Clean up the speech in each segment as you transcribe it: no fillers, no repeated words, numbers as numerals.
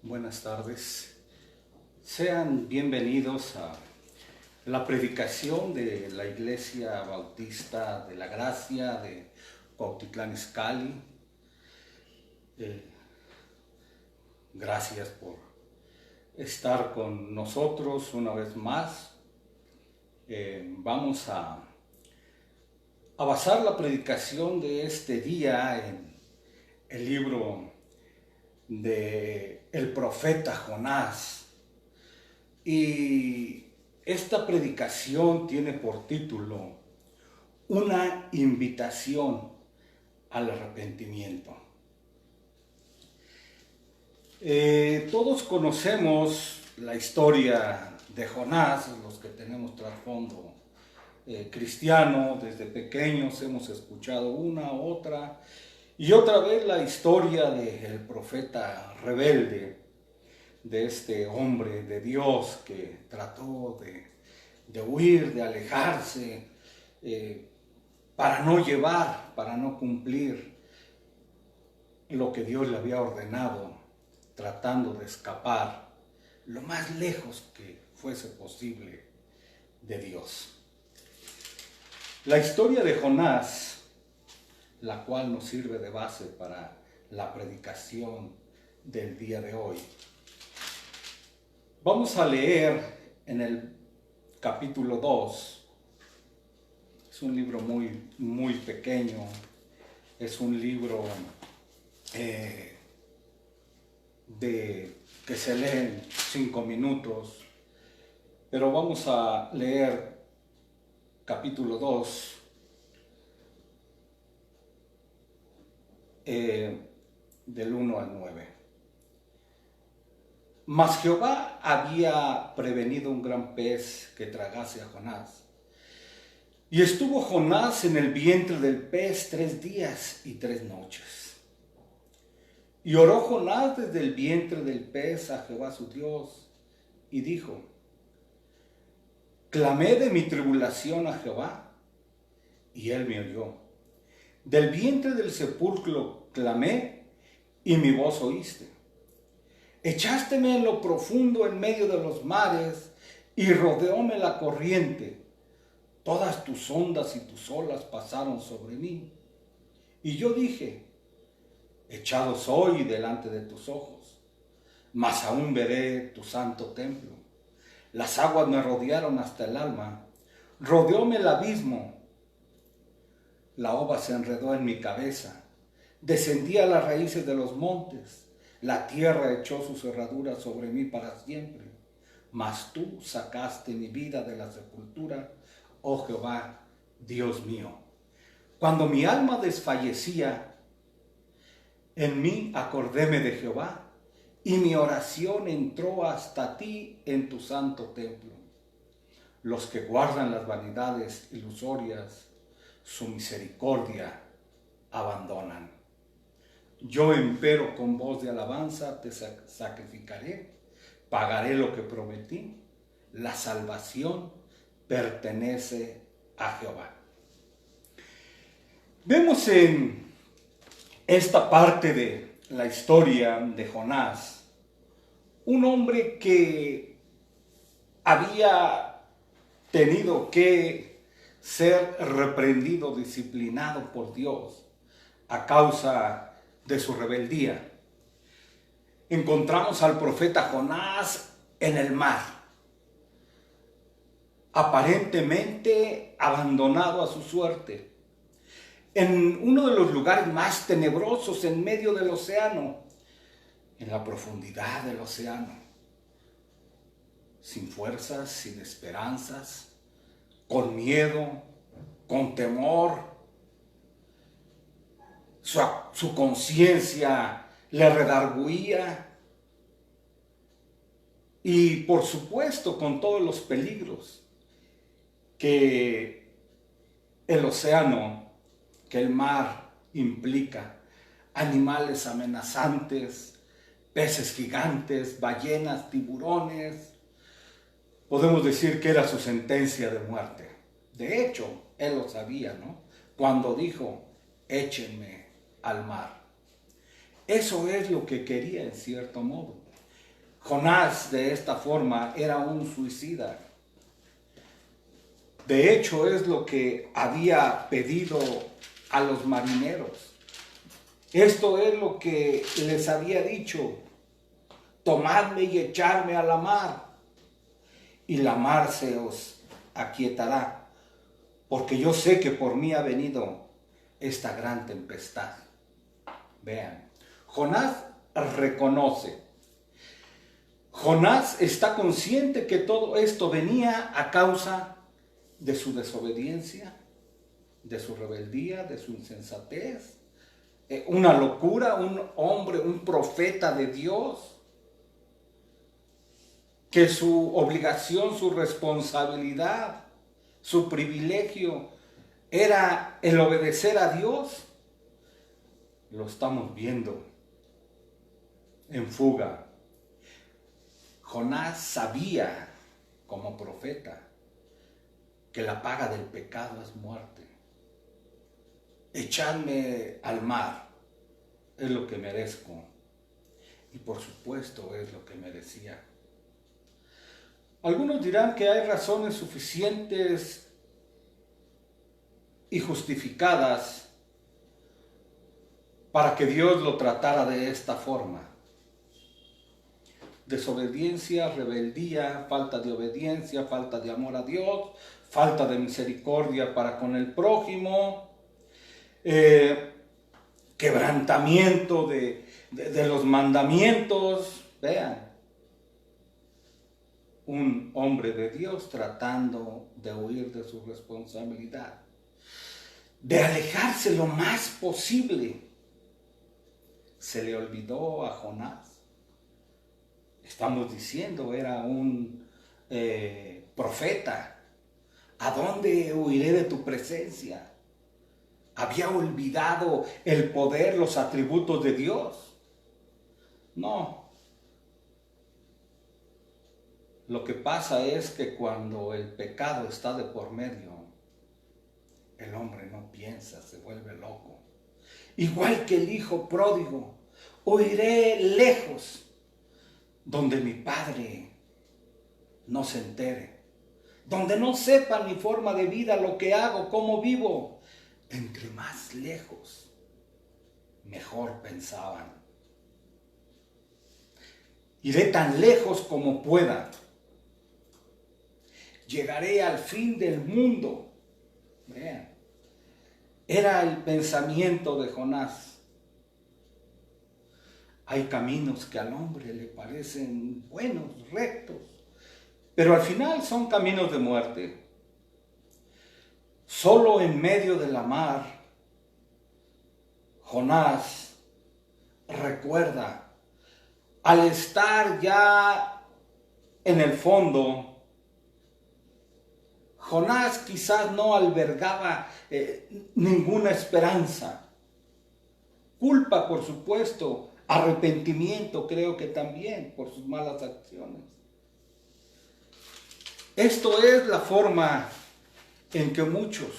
Buenas tardes. Sean bienvenidos a la predicación de la Iglesia Bautista de la Gracia de Cuautitlán Izcalli. Gracias por estar con nosotros una vez más. Vamos a basar la predicación de este día en el libro de el profeta Jonás, y esta predicación tiene por título una invitación al arrepentimiento. Todos conocemos la historia de Jonás, los que tenemos trasfondo cristiano. Desde pequeños hemos escuchado una, otra y otra vez la historia del profeta rebelde, de este hombre de Dios que trató de huir, de alejarse, para no cumplir lo que Dios le había ordenado, tratando de escapar lo más lejos que fuese posible de Dios. La historia de Jonás, la cual nos sirve de base para la predicación del día de hoy. Vamos a leer en el capítulo 2. Es un libro muy pequeño. Es un libro que se lee en 5 minutos. Pero vamos a leer capítulo 2. Del 1 al 9. Mas Jehová había prevenido un gran pez que tragase a Jonás. Y estuvo Jonás en el vientre del pez 3 días y 3 noches. Y oró Jonás desde el vientre del pez a Jehová su Dios, y dijo: clamé de mi tribulación a Jehová, y él me oyó. Del vientre del sepulcro clamé, y mi voz oíste. Echásteme en lo profundo en medio de los mares, y rodeóme la corriente. Todas tus ondas y tus olas pasaron sobre mí. Y yo dije: echado soy delante de tus ojos, mas aún veré tu santo templo. Las aguas me rodearon hasta el alma, rodeóme el abismo. La ova se enredó en mi cabeza, descendí a las raíces de los montes, la tierra echó su cerradura sobre mí para siempre. Mas tú sacaste mi vida de la sepultura, oh Jehová, Dios mío. Cuando mi alma desfallecía, en mí acordéme de Jehová, y mi oración entró hasta ti en tu santo templo. Los que guardan las vanidades ilusorias, su misericordia abandonan. Yo empero con voz de alabanza te sacrificaré, pagaré lo que prometí. La salvación pertenece a Jehová. Vemos en esta parte de la historia de Jonás un hombre que había tenido que ser reprendido, disciplinado por Dios a causa de su rebeldía. Encontramos al profeta Jonás en el mar, aparentemente abandonado a su suerte, en uno de los lugares más tenebrosos en medio del océano, en la profundidad del océano, sin fuerzas, sin esperanzas, con miedo, con temor. Su conciencia le redarguía, y por supuesto con todos los peligros que el océano, que el mar implica: animales amenazantes, peces gigantes, ballenas, tiburones. Podemos decir que era su sentencia de muerte. De hecho, él lo sabía, ¿no? Cuando dijo: échenme al mar. Eso es lo que quería en cierto modo. Jonás de esta forma era un suicida. De hecho, es lo que había pedido a los marineros. Esto es lo que les había dicho: tomadme y echadme a la mar, y la mar se os aquietará, porque yo sé que por mí ha venido esta gran tempestad. Vean, Jonás reconoce. Jonás está consciente que todo esto venía a causa de su desobediencia, de su rebeldía, de su insensatez, una locura, un hombre, un profeta de Dios, que su obligación, su responsabilidad, su privilegio era el obedecer a Dios. Lo estamos viendo en fuga. Jonás sabía como profeta que la paga del pecado es muerte. Echadme al mar, es lo que merezco. Y por supuesto es lo que merecía. Algunos dirán que hay razones suficientes y justificadas para que Dios lo tratara de esta forma. Desobediencia, rebeldía, falta de obediencia, falta de amor a Dios, falta de misericordia para con el prójimo, quebrantamiento de los mandamientos. Vean, un hombre de Dios tratando de huir de su responsabilidad, de alejarse lo más posible. Se le olvidó a Jonás. Estamos diciendo, era un profeta. ¿A dónde huiré de tu presencia? Había olvidado el poder, los atributos de Dios. No. Lo que pasa es que cuando el pecado está de por medio, el hombre no piensa, se vuelve loco. Igual que el hijo pródigo, huiré lejos, donde mi padre no se entere, donde no sepa mi forma de vida, lo que hago, cómo vivo. Entre más lejos, mejor pensaban. Iré tan lejos como pueda. Llegaré al fin del mundo. Vean, era el pensamiento de Jonás. Hay caminos que al hombre le parecen buenos, rectos, pero al final son caminos de muerte. Solo en medio de la mar, Jonás recuerda, al estar ya en el fondo, Jonás quizás no albergaba ninguna esperanza. Culpa, por supuesto. Arrepentimiento, creo que también, por sus malas acciones. Esto es la forma en que muchos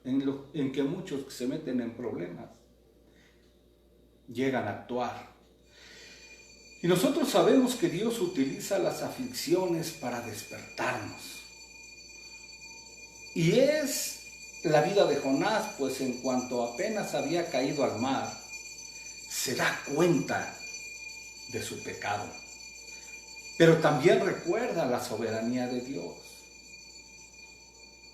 que se meten en problemas llegan a actuar. Y nosotros sabemos que Dios utiliza las aflicciones para despertarnos. Y es la vida de Jonás, pues en cuanto apenas había caído al mar, se da cuenta de su pecado, pero también recuerda la soberanía de Dios.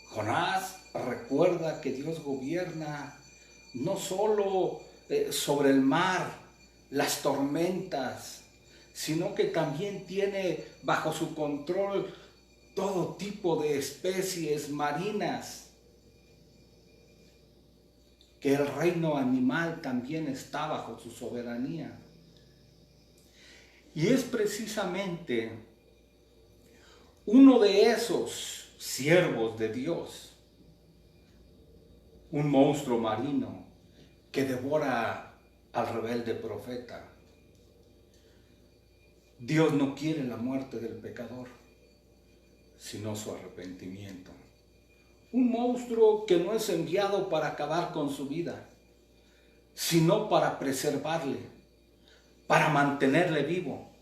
Jonás recuerda que Dios gobierna no solo sobre el mar, las tormentas, sino que también tiene bajo su control todo tipo de especies marinas, que el reino animal también está bajo su soberanía. Y es precisamente uno de esos siervos de Dios, un monstruo marino que devora al rebelde profeta. Dios no quiere la muerte del pecador, sino su arrepentimiento. Un monstruo que no es enviado para acabar con su vida, sino para preservarle, para mantenerle vivo.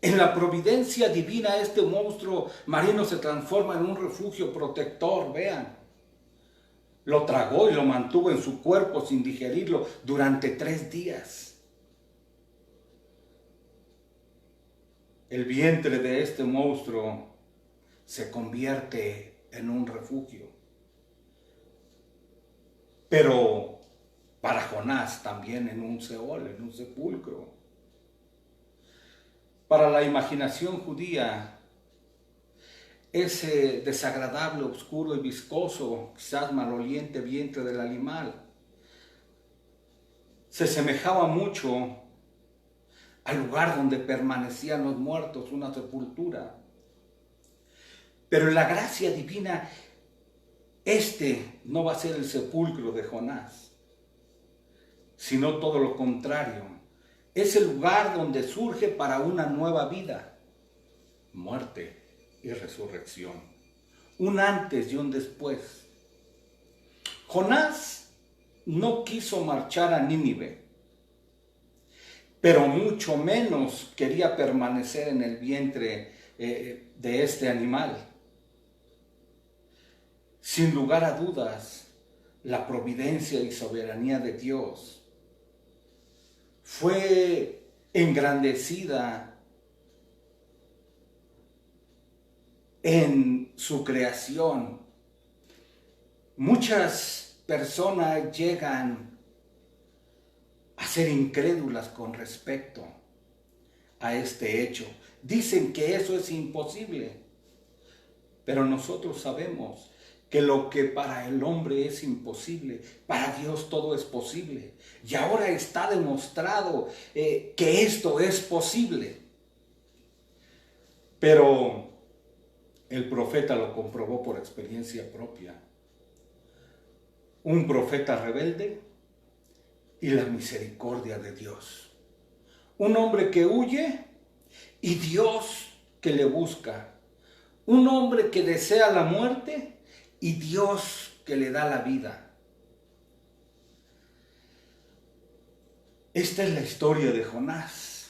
En la providencia divina, este monstruo marino se transforma en un refugio protector, vean. Lo tragó y lo mantuvo en su cuerpo sin digerirlo durante 3 días. El vientre de este monstruo se convierte en un refugio. Pero para Jonás también en un Seol, en un sepulcro. Para la imaginación judía, ese desagradable, oscuro y viscoso, quizás maloliente vientre del animal, se semejaba mucho al lugar donde permanecían los muertos, una sepultura. Pero en la gracia divina, este no va a ser el sepulcro de Jonás, sino todo lo contrario. Es el lugar donde surge para una nueva vida, muerte y resurrección. Un antes y un después. Jonás no quiso marchar a Nínive, pero mucho menos quería permanecer en el vientre de este animal. Sin lugar a dudas, la providencia y soberanía de Dios fue engrandecida en su creación. Muchas personas llegan a ser incrédulas con respecto a este hecho. Dicen que eso es imposible, pero nosotros sabemos que lo que para el hombre es imposible, para Dios todo es posible. Y ahora está demostrado que esto es posible. Pero el profeta lo comprobó por experiencia propia. Un profeta rebelde y la misericordia de Dios. Un hombre que huye y Dios que le busca. Un hombre que desea la muerte y Dios que le da la vida. Esta es la historia de Jonás.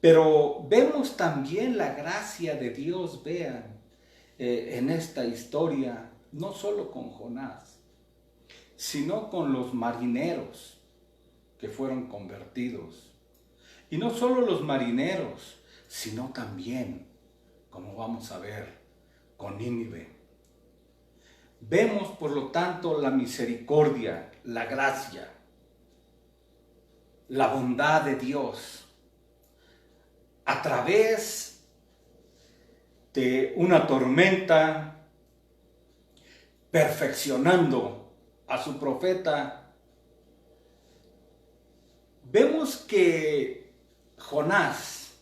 Pero vemos también la gracia de Dios, vean, en esta historia, no solo con Jonás, sino con los marineros que fueron convertidos. Y no solo los marineros, sino también, como vamos a ver, con Nínive. Vemos, por lo tanto, la misericordia, la gracia, la bondad de Dios a través de una tormenta, perfeccionando a su profeta. Vemos que Jonás,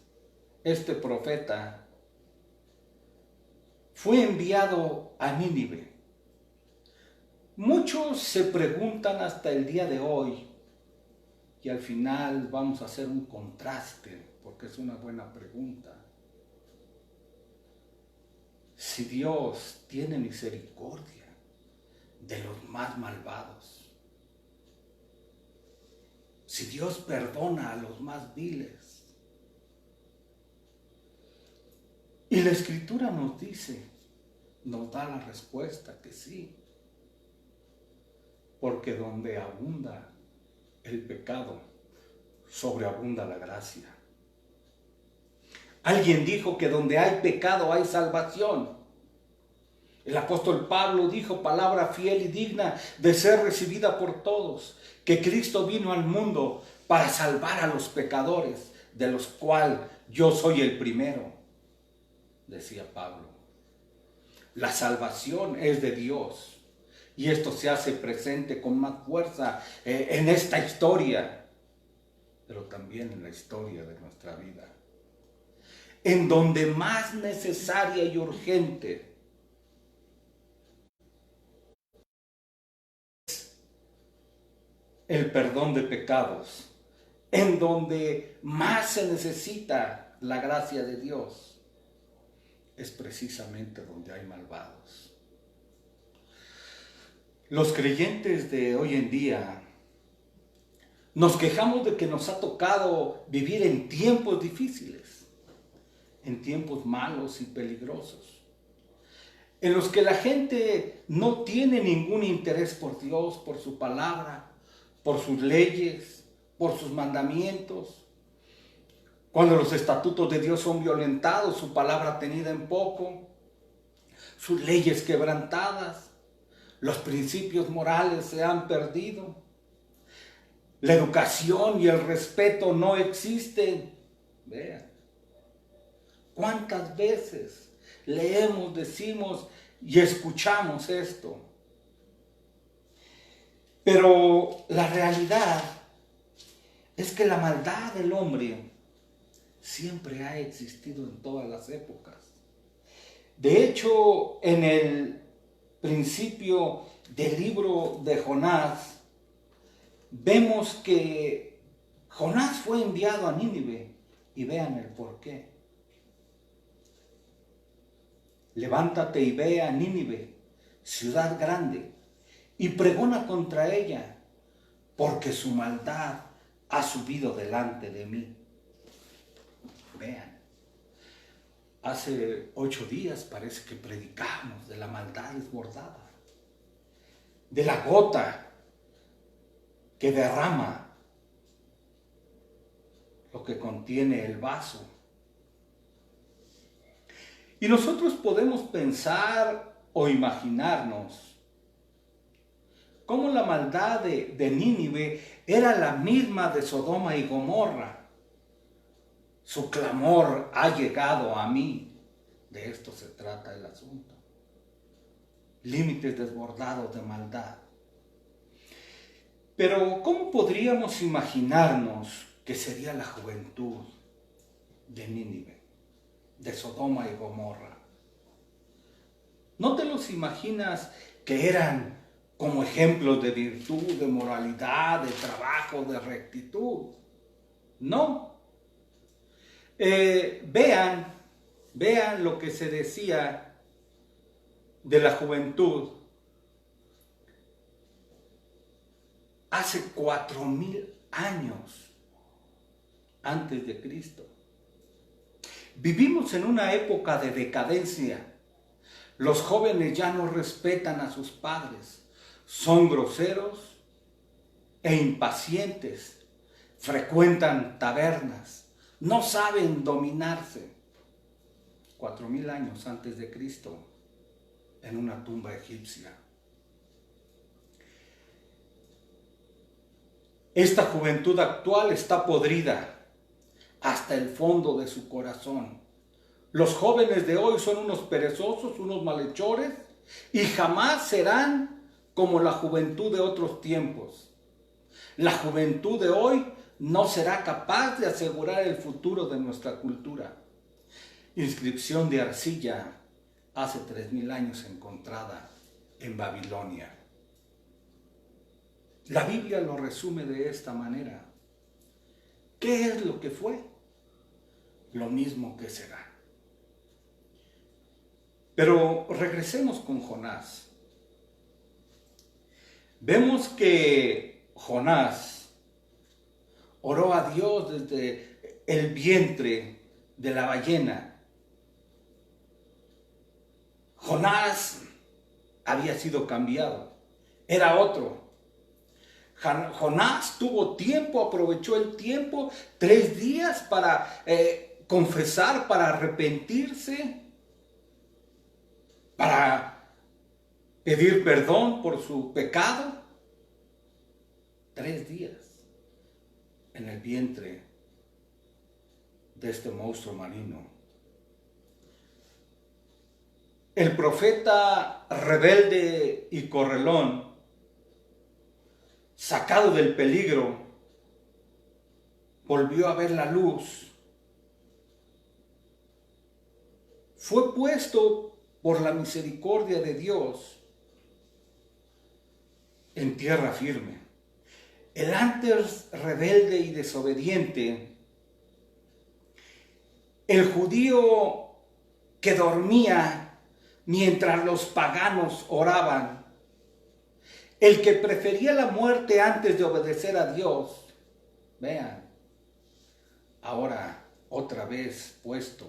este profeta, fue enviado a Nínive. Muchos se preguntan hasta el día de hoy, y al final vamos a hacer un contraste, porque es una buena pregunta. Si Dios tiene misericordia de los más malvados, si Dios perdona a los más viles, y la Escritura nos dice, nos da la respuesta que sí, porque donde abunda el pecado, sobreabunda la gracia. Alguien dijo que donde hay pecado hay salvación. El apóstol Pablo dijo, palabra fiel y digna de ser recibida por todos, que Cristo vino al mundo para salvar a los pecadores, de los cuales yo soy el primero, decía Pablo. La salvación es de Dios. Y esto se hace presente con más fuerza en esta historia, pero también en la historia de nuestra vida. En donde más necesaria y urgente es el perdón de pecados, en donde más se necesita la gracia de Dios, es precisamente donde hay malvados. Los creyentes de hoy en día Nos quejamos de que nos ha tocado vivir en tiempos difíciles, en tiempos malos y peligrosos, en los que la gente no tiene ningún interés por Dios, por su palabra, por sus leyes, por sus mandamientos. Cuando los estatutos de Dios son violentados, su palabra tenida en poco, sus leyes quebrantadas, los principios morales se han perdido, la educación y el respeto no existen. Vean, ¿cuántas veces leemos, decimos y escuchamos esto? Pero la realidad es que la maldad del hombre siempre ha existido en todas las épocas. De hecho, en el principio del libro de Jonás, vemos que Jonás fue enviado a Nínive, y vean el porqué. Levántate y ve a Nínive, ciudad grande, y pregona contra ella, porque su maldad ha subido delante de mí. Vean, hace 8 días parece que predicamos de la maldad desbordada, de la gota que derrama lo que contiene el vaso. Y nosotros podemos pensar o imaginarnos cómo la maldad de Nínive era la misma de Sodoma y Gomorra. Su clamor ha llegado a mí. De esto se trata el asunto. Límites desbordados de maldad. Pero ¿cómo podríamos imaginarnos que sería la juventud de Nínive, de Sodoma y Gomorra? ¿No te los imaginas que eran como ejemplos de virtud, de moralidad, de trabajo, de rectitud? No. Vean lo que se decía de la juventud hace 4000 años antes de Cristo. Vivimos en una época de decadencia. Los jóvenes ya no respetan a sus padres, son groseros e impacientes, frecuentan tabernas, no saben dominarse. 4000 años antes de Cristo, en una tumba egipcia. Esta juventud actual está podrida hasta el fondo de su corazón. Los jóvenes de hoy son unos perezosos, unos malhechores, y jamás serán como la juventud de otros tiempos. La juventud de hoy no será capaz de asegurar el futuro de nuestra cultura. Inscripción de arcilla hace 3000 años encontrada en Babilonia. La Biblia lo resume de esta manera. ¿Qué es lo que fue? Lo mismo que será. Pero regresemos con Jonás. Vemos que Jonás oró a Dios desde el vientre de la ballena. Jonás había sido cambiado, era otro. Jonás tuvo tiempo, aprovechó el tiempo, 3 días para confesar, para arrepentirse, para pedir perdón por su pecado. 3 días en el vientre de este monstruo marino. El profeta rebelde y correlón, sacado del peligro, volvió a ver la luz. Fue puesto por la misericordia de Dios en tierra firme. El antes rebelde y desobediente, el judío que dormía mientras los paganos oraban, el que prefería la muerte antes de obedecer a Dios, vean, ahora otra vez puesto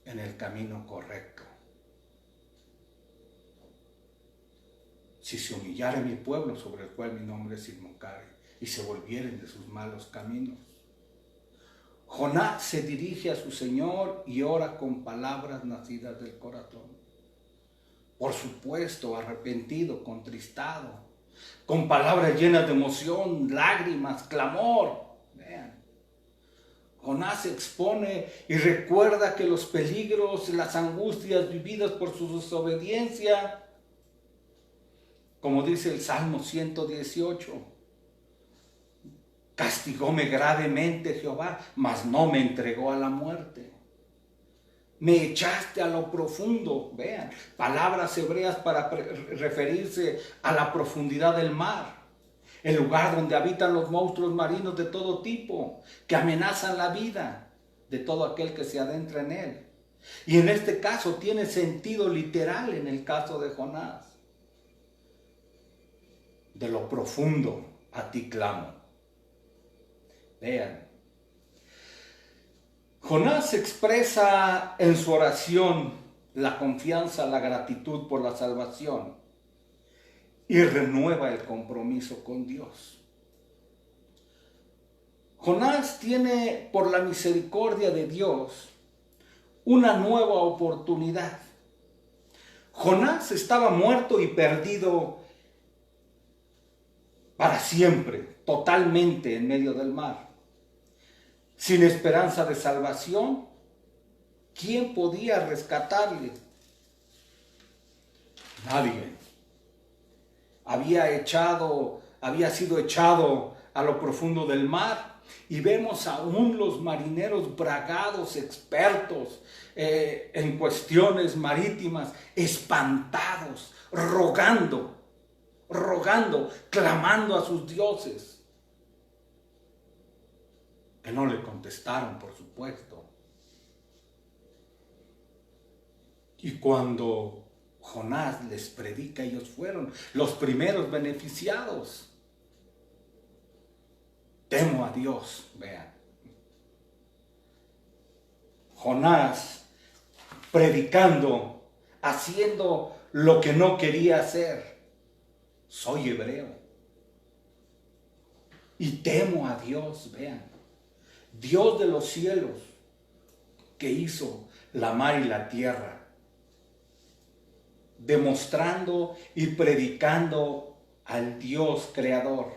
en el camino correcto. Si se humillare mi pueblo sobre el cual mi nombre es invocare, y se volvieren de sus malos caminos. Jonás se dirige a su Señor y ora con palabras nacidas del corazón. Por supuesto, arrepentido, contristado, con palabras llenas de emoción, lágrimas, clamor. Vean, Jonás se expone y recuerda que los peligros, las angustias vividas por su desobediencia, como dice el Salmo 118, castigóme gravemente Jehová, mas no me entregó a la muerte. Me echaste a lo profundo, vean, palabras hebreas para referirse a la profundidad del mar, el lugar donde habitan los monstruos marinos de todo tipo, que amenazan la vida de todo aquel que se adentra en él. Y en este caso tiene sentido literal en el caso de Jonás. De lo profundo a ti clamo. Vean, Jonás expresa en su oración la confianza, la gratitud por la salvación y renueva el compromiso con Dios. Jonás tiene, por la misericordia de Dios, una nueva oportunidad. Jonás estaba muerto y perdido para siempre, totalmente en medio del mar. Sin esperanza de salvación, ¿quién podía rescatarle? Nadie. Había sido echado a lo profundo del mar, y vemos aún los marineros bragados, expertos en cuestiones marítimas, espantados, rogando, clamando a sus dioses, que no le contestaron, por supuesto. Y cuando Jonás les predica, ellos fueron los primeros beneficiados. Temo a Dios, vean. Jonás predicando, haciendo lo que no quería hacer. Soy hebreo y temo a Dios, vean. Dios de los cielos, que hizo la mar y la tierra, demostrando y predicando al Dios creador.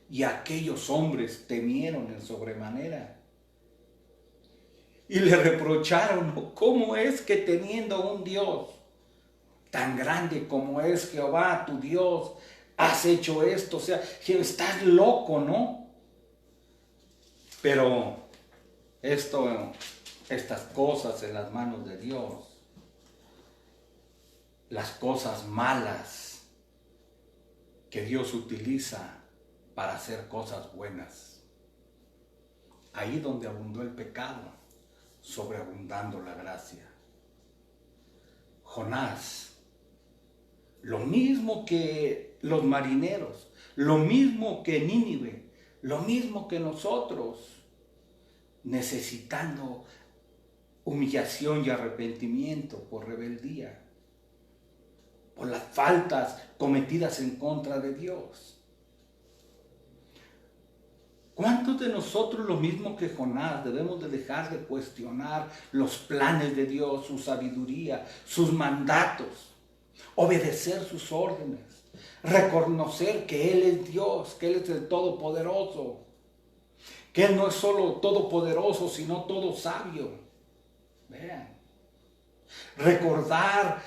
Y aquellos hombres temieron en sobremanera y le reprocharon: ¿cómo es que teniendo un Dios tan grande como es Jehová tu Dios, has hecho esto? O sea, estás loco, ¿no? Pero estas cosas en las manos de Dios, las cosas malas que Dios utiliza para hacer cosas buenas. Ahí donde abundó el pecado, sobreabundando la gracia. Jonás, lo mismo que los marineros, lo mismo que Nínive, lo mismo que nosotros, necesitando humillación y arrepentimiento por rebeldía, por las faltas cometidas en contra de Dios. ¿Cuántos de nosotros, lo mismo que Jonás, debemos de dejar de cuestionar los planes de Dios, su sabiduría, sus mandatos, obedecer sus órdenes, reconocer que Él es Dios, que Él es el Todopoderoso, que Él no es solo todopoderoso, sino todo sabio? Vean. Recordar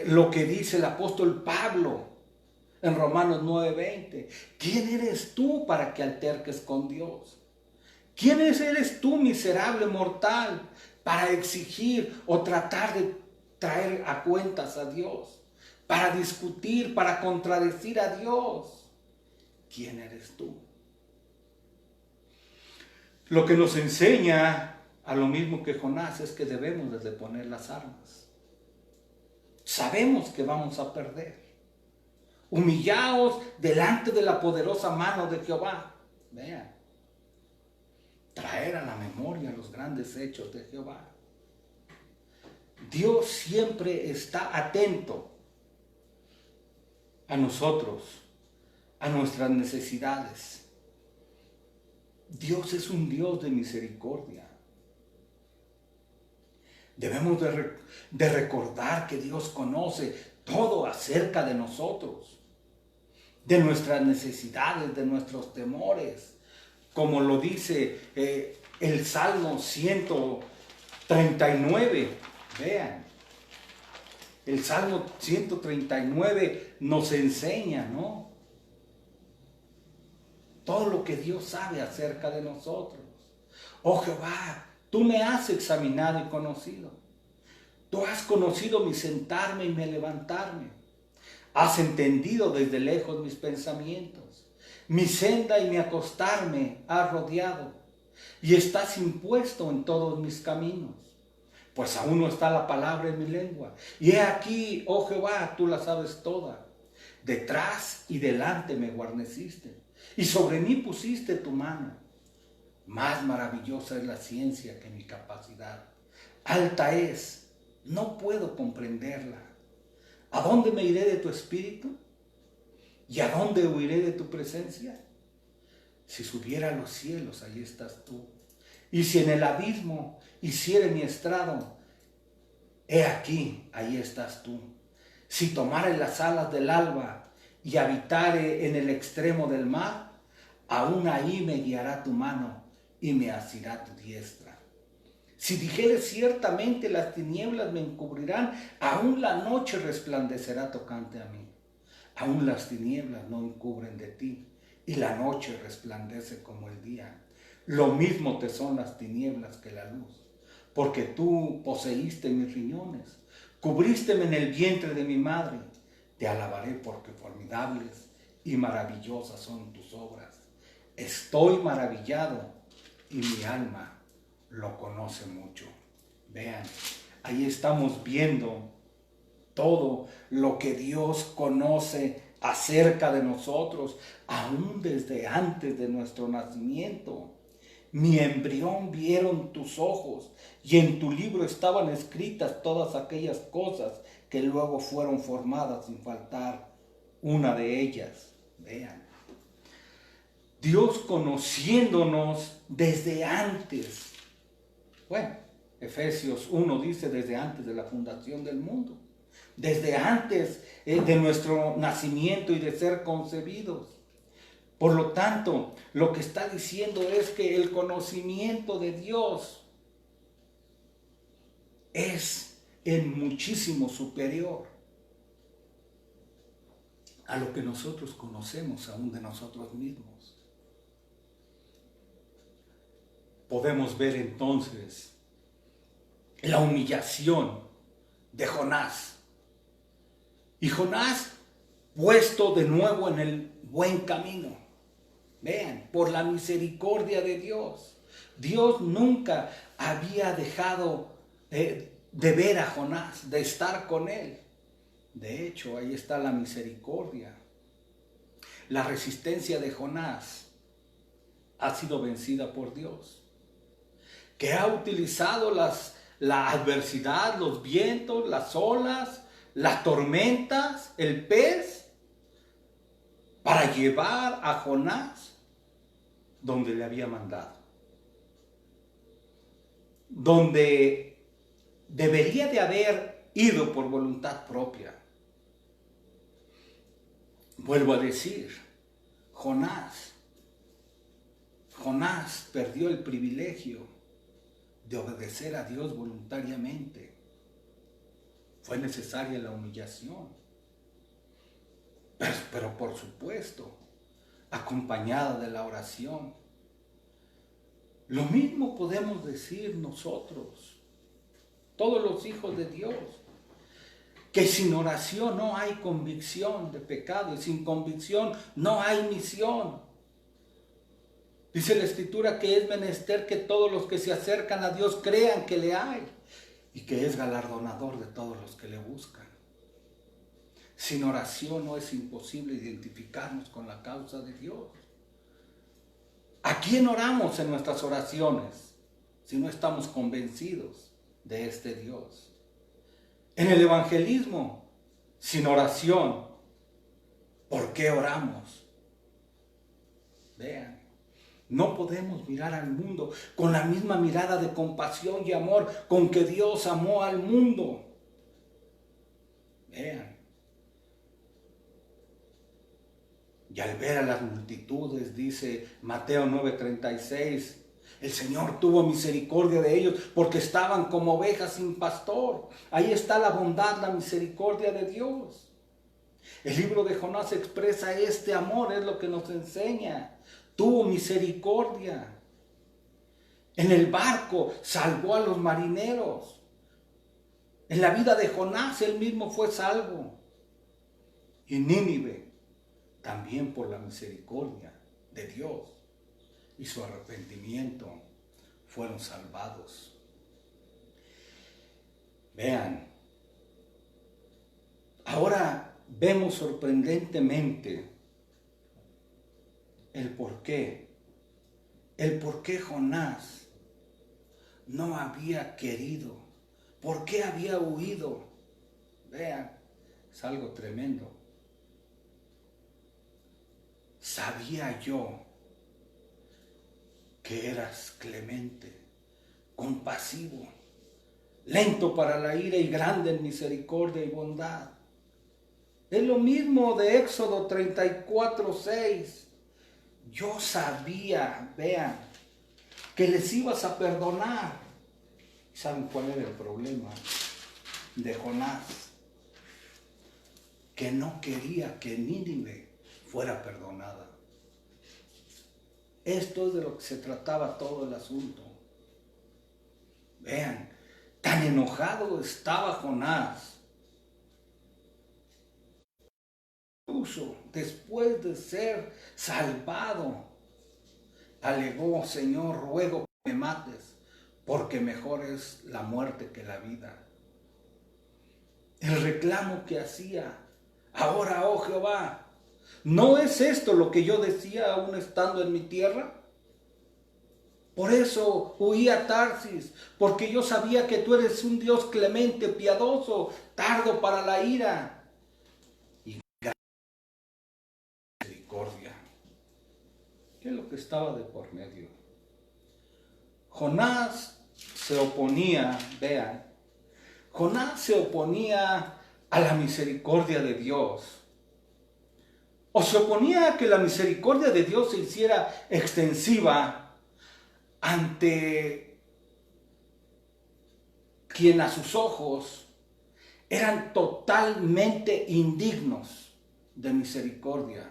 lo que dice el apóstol Pablo en Romanos 9:20. ¿Quién eres tú para que alterques con Dios? ¿Quién eres tú, miserable mortal, para exigir o tratar de traer a cuentas a Dios? Para discutir, para contradecir a Dios. ¿Quién eres tú? Lo que nos enseña, a lo mismo que Jonás, es que debemos de poner las armas. Sabemos que vamos a perder. Humillaos delante de la poderosa mano de Jehová. Vean. traer a la memoria los grandes hechos de Jehová. Dios siempre está atento a nosotros, a nuestras necesidades. Dios es un Dios de misericordia. Debemos de recordar que Dios conoce todo acerca de nosotros, de nuestras necesidades, de nuestros temores. Como lo dice el Salmo 139. Vean, el Salmo 139 nos enseña, ¿no? Todo lo que Dios sabe acerca de nosotros. Oh Jehová, tú me has examinado y conocido. Tú has conocido mi sentarme y mi levantarme. Has entendido desde lejos mis pensamientos. Mi senda y mi acostarme has rodeado. Y estás impuesto en todos mis caminos. Pues aún no está la palabra en mi lengua. Y he aquí, oh Jehová, tú la sabes toda. Detrás y delante me guarneciste. Y sobre mí pusiste tu mano. Más maravillosa es la ciencia que mi capacidad. Alta es, no puedo comprenderla. ¿A dónde me iré de tu espíritu? ¿Y a dónde huiré de tu presencia? Si subiera a los cielos, ahí estás tú. Y si en el abismo hiciere mi estrado, he aquí, ahí estás tú. Si tomare las alas del alba y habitare en el extremo del mar, aún ahí me guiará tu mano y me asirá tu diestra. Si dijere ciertamente las tinieblas me encubrirán, aún la noche resplandecerá tocante a mí. Aún las tinieblas no encubren de ti, y la noche resplandece como el día. Lo mismo te son las tinieblas que la luz, porque tú poseíste mis riñones, cubrísteme en el vientre de mi madre. Te alabaré porque formidables y maravillosas son tus obras. Estoy maravillado y mi alma lo conoce mucho. Vean, ahí estamos viendo todo lo que Dios conoce acerca de nosotros, aún desde antes de nuestro nacimiento. Mi embrión vieron tus ojos, y en tu libro estaban escritas todas aquellas cosas que luego fueron formadas sin faltar una de ellas. Vean, Dios conociéndonos desde antes. Bueno, Efesios 1 dice desde antes de la fundación del mundo, desde antes de nuestro nacimiento y de ser concebidos. Por lo tanto, lo que está diciendo es que el conocimiento de Dios es en muchísimo superior a lo que nosotros conocemos aún de nosotros mismos. Podemos ver entonces la humillación de Jonás. Y Jonás puesto de nuevo en el buen camino. Vean, por la misericordia de Dios. Dios nunca había dejado de ver a Jonás, de estar con él. De hecho, ahí está la misericordia. La resistencia de Jonás ha sido vencida por Dios, que ha utilizado la adversidad, los vientos, las olas, las tormentas, el pez, para llevar a Jonás donde le había mandado, donde debería de haber ido por voluntad propia. Vuelvo a decir, Jonás perdió el privilegio de obedecer a Dios voluntariamente. Fue necesaria la humillación, pero por supuesto, acompañada de la oración. Lo mismo podemos decir nosotros, todos los hijos de Dios, que sin oración no hay convicción de pecado y sin convicción no hay misión. Dice la Escritura que es menester que todos los que se acercan a Dios crean que le hay y que es galardonador de todos los que le buscan. Sin oración no es imposible identificarnos con la causa de Dios. Aquí quién oramos en nuestras oraciones si no estamos convencidos de este Dios? En el evangelismo, sin oración, ¿por qué oramos? Vean, no podemos mirar al mundo con la misma mirada de compasión y amor con que Dios amó al mundo. Vean. Y al ver a las multitudes, dice Mateo 9:36, el Señor tuvo misericordia de ellos porque estaban como ovejas sin pastor. Ahí está la bondad, la misericordia de Dios. El libro de Jonás expresa este amor, es lo que nos enseña. Tuvo misericordia. En el barco salvó a los marineros. En la vida de Jonás él mismo fue salvo. Y Nínive, también por la misericordia de Dios y su arrepentimiento, fueron salvados. Vean, ahora vemos sorprendentemente el por qué Jonás no había querido, por qué había huido. Vean, es algo tremendo. Sabía yo que eras clemente, compasivo, lento para la ira y grande en misericordia y bondad. Es lo mismo de Éxodo 34:6. Yo sabía, vean, que les ibas a perdonar. ¿Saben cuál era el problema de Jonás? Que no quería que Nínive fuera perdonada. Esto es de lo que se trataba todo el asunto. Vean, tan enojado estaba Jonás. Incluso después de ser salvado, alegó: Señor, ruego que me mates, porque mejor es la muerte que la vida. El reclamo que hacía: ahora, oh Jehová, ¿no es esto lo que yo decía aún estando en mi tierra? Por eso huí a Tarsis, porque yo sabía que tú eres un Dios clemente, piadoso, tardo para la ira y gran misericordia. ¿Qué es lo que estaba de por medio? Jonás se oponía, vean, Jonás se oponía a la misericordia de Dios. O se oponía a que la misericordia de Dios se hiciera extensiva ante quien a sus ojos eran totalmente indignos de misericordia.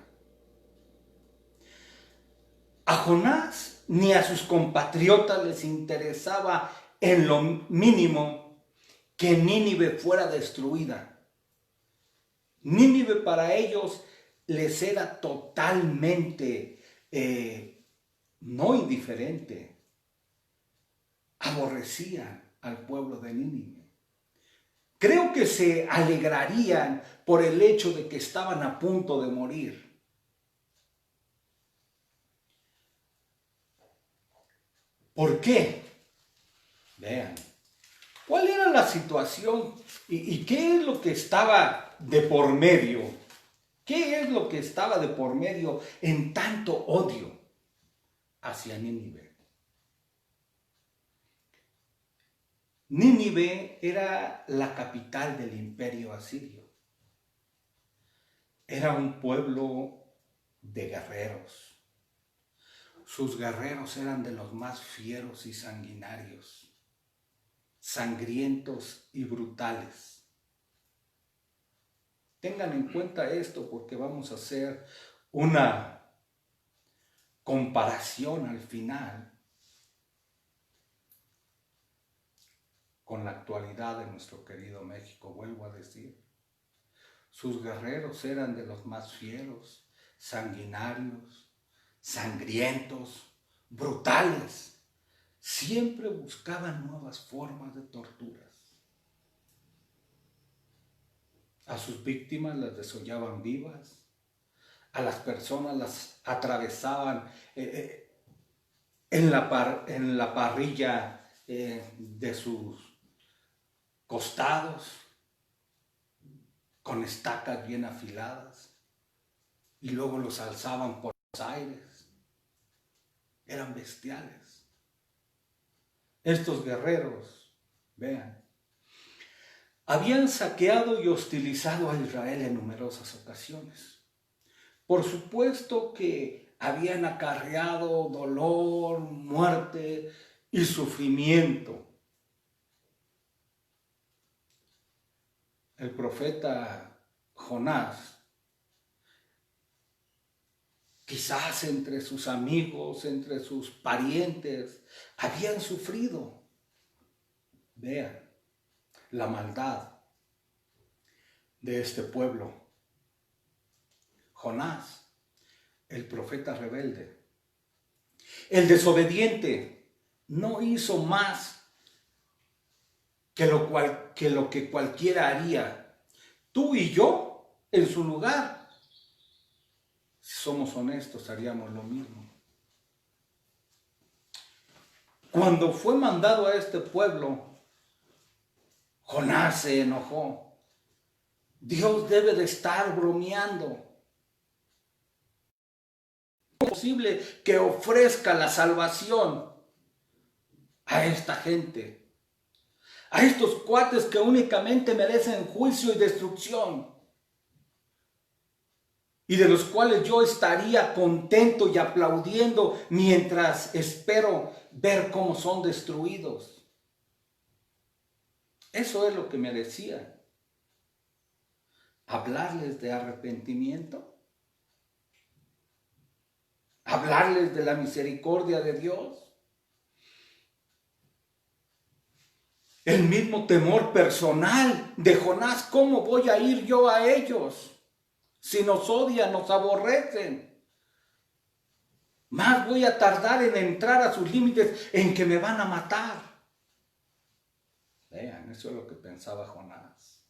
A Jonás ni a sus compatriotas les interesaba en lo mínimo que Nínive fuera destruida. Nínive para ellos les era totalmente no indiferente. Aborrecían al pueblo de Nínive. Creo que se alegrarían por el hecho de que estaban a punto de morir. ¿Por qué? Vean, ¿cuál era la situación y qué es lo que estaba de por medio? ¿Qué es lo que estaba de por medio en tanto odio hacia Nínive? Nínive era la capital del imperio asirio. Era un pueblo de guerreros. Sus guerreros eran de los más fieros y sanguinarios, sangrientos y brutales. Tengan en cuenta esto porque vamos a hacer una comparación al final con la actualidad de nuestro querido México. Vuelvo a decir, sus guerreros eran de los más fieros, sanguinarios, sangrientos, brutales. Siempre buscaban nuevas formas de torturas. A sus víctimas las desollaban vivas, a las personas las atravesaban en la parrilla de sus costados, con estacas bien afiladas, y luego los alzaban por los aires. Eran bestiales. Estos guerreros, vean, habían saqueado y hostilizado a Israel en numerosas ocasiones. Por supuesto que habían acarreado dolor, muerte y sufrimiento. El profeta Jonás, quizás entre sus amigos, entre sus parientes, habían sufrido. Vean la maldad de este pueblo. Jonás, el profeta rebelde, el desobediente, no hizo más que lo que cualquiera haría. Tú y yo, en su lugar, si somos honestos, haríamos lo mismo. Cuando fue mandado a este pueblo, Jonás se enojó. Dios debe de estar bromeando. ¿Cómo es posible que ofrezca la salvación a esta gente? A estos cuates que únicamente merecen juicio y destrucción, y de los cuales yo estaría contento y aplaudiendo mientras espero ver cómo son destruidos. Eso es lo que merecía. Hablarles de arrepentimiento, hablarles de la misericordia de Dios. El mismo temor personal de Jonás, ¿cómo voy a ir yo a ellos? Si nos odian, nos aborrecen. Más voy a tardar en entrar a sus límites en que me van a matar. Vean, eso es lo que pensaba Jonás.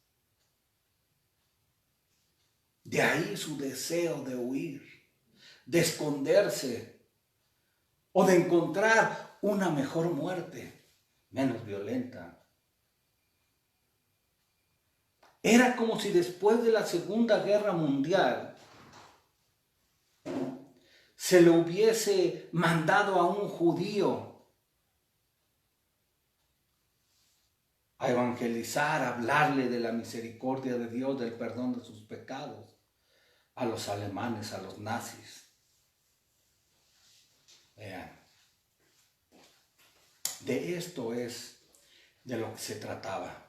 De ahí su deseo de huir, de esconderse o de encontrar una mejor muerte, menos violenta. Era como si después de la Segunda Guerra Mundial se le hubiese mandado a un judío a evangelizar, a hablarle de la misericordia de Dios, del perdón de sus pecados, a los alemanes, a los nazis. Vean, de esto es de lo que se trataba.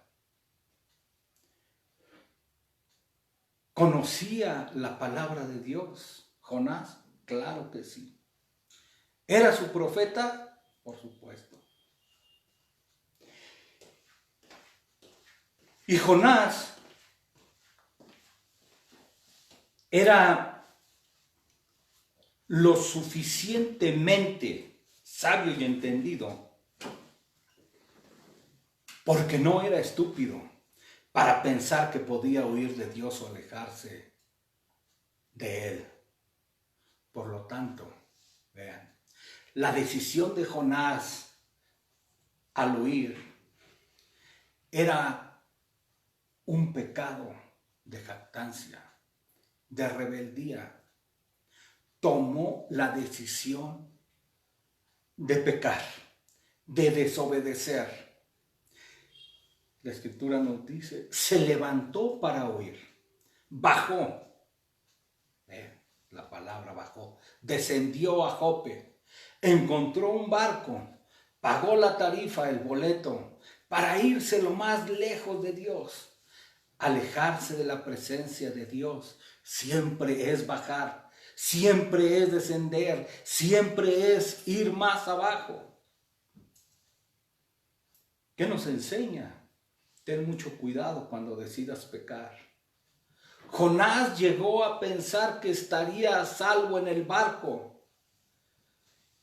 ¿Conocía la palabra de Dios Jonás? Claro que sí. ¿Era su profeta? Por supuesto. Y Jonás era lo suficientemente sabio y entendido porque no era estúpido para pensar que podía huir de Dios o alejarse de Él. Por lo tanto, vean, la decisión de Jonás al huir era un pecado de jactancia, de rebeldía. Tomó la decisión de pecar, de desobedecer. La Escritura nos dice, se levantó para huir, bajó, la palabra bajó, descendió a Jope, encontró un barco, pagó la tarifa, el boleto, para irse lo más lejos de Dios. Alejarse de la presencia de Dios siempre es bajar, siempre es descender, siempre es ir más abajo. ¿Qué nos enseña? Ten mucho cuidado cuando decidas pecar. Jonás llegó a pensar que estaría a salvo en el barco,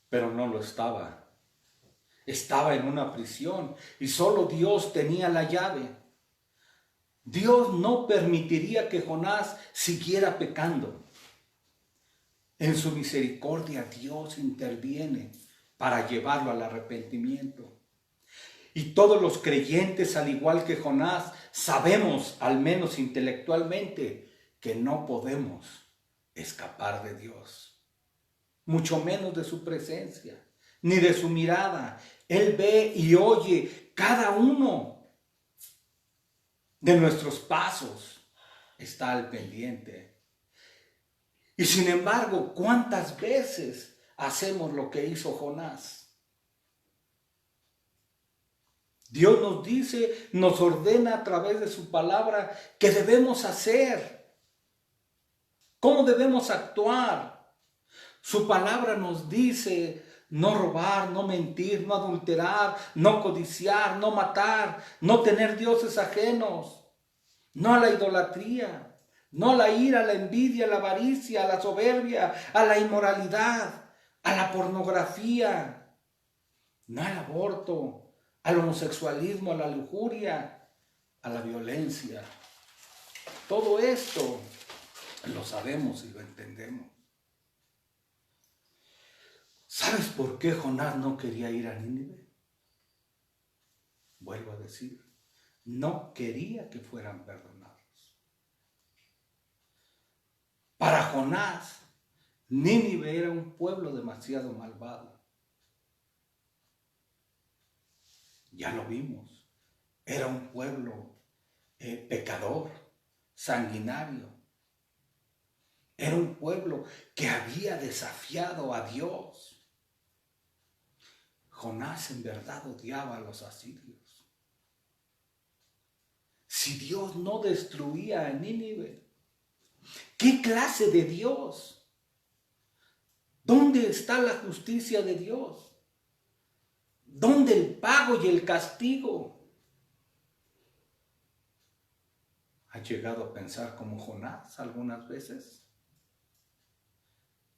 pero no lo estaba. Estaba en una prisión y solo Dios tenía la llave. Dios no permitiría que Jonás siguiera pecando. En su misericordia Dios interviene para llevarlo al arrepentimiento. Y todos los creyentes, al igual que Jonás, sabemos, al menos intelectualmente, que no podemos escapar de Dios, mucho menos de su presencia, ni de su mirada. Él ve y oye cada uno de nuestros pasos, está al pendiente. Y sin embargo, ¿cuántas veces hacemos lo que hizo Jonás? Dios nos dice, nos ordena a través de su palabra qué debemos hacer, cómo debemos actuar. Su palabra nos dice no robar, no mentir, no adulterar, no codiciar, no matar, no tener dioses ajenos, no a la idolatría, no a la ira, a la envidia, a la avaricia, a la soberbia, a la inmoralidad, a la pornografía, no al aborto, al homosexualismo, a la lujuria, a la violencia. Todo esto lo sabemos y lo entendemos. ¿Sabes por qué Jonás no quería ir a Nínive? Vuelvo a decir, no quería que fueran perdonados. Para Jonás, Nínive era un pueblo demasiado malvado. Ya lo vimos, era un pueblo pecador, sanguinario. Era un pueblo que había desafiado a Dios. Jonás en verdad odiaba a los asirios. Si Dios no destruía a Nínive, ¿qué clase de Dios? ¿Dónde está la justicia de Dios? ¿Dónde el pago y el castigo? ¿Has llegado a pensar como Jonás algunas veces?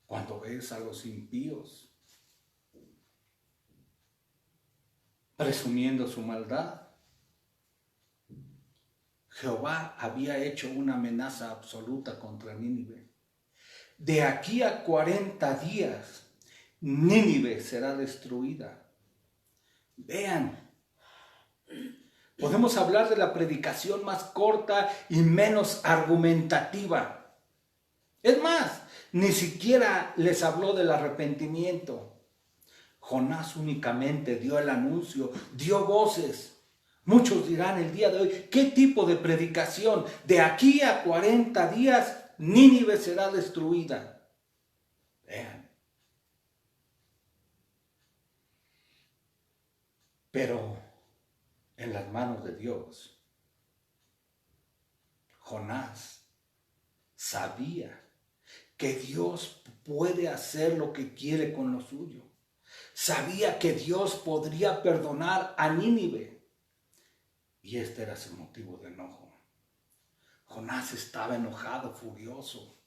Cuando ves a los impíos presumiendo su maldad. Jehová había hecho una amenaza absoluta contra Nínive. De aquí a 40 días, Nínive será destruida. Vean, podemos hablar de la predicación más corta y menos argumentativa. Es más, ni siquiera les habló del arrepentimiento. Jonás únicamente dio el anuncio, dio voces. Muchos dirán el día de hoy, ¿qué tipo de predicación? De aquí a 40 días, Nínive será destruida. Vean. Pero en las manos de Dios, Jonás sabía que Dios puede hacer lo que quiere con lo suyo. Sabía que Dios podría perdonar a Nínive. Y este era su motivo de enojo. Jonás estaba enojado, furioso.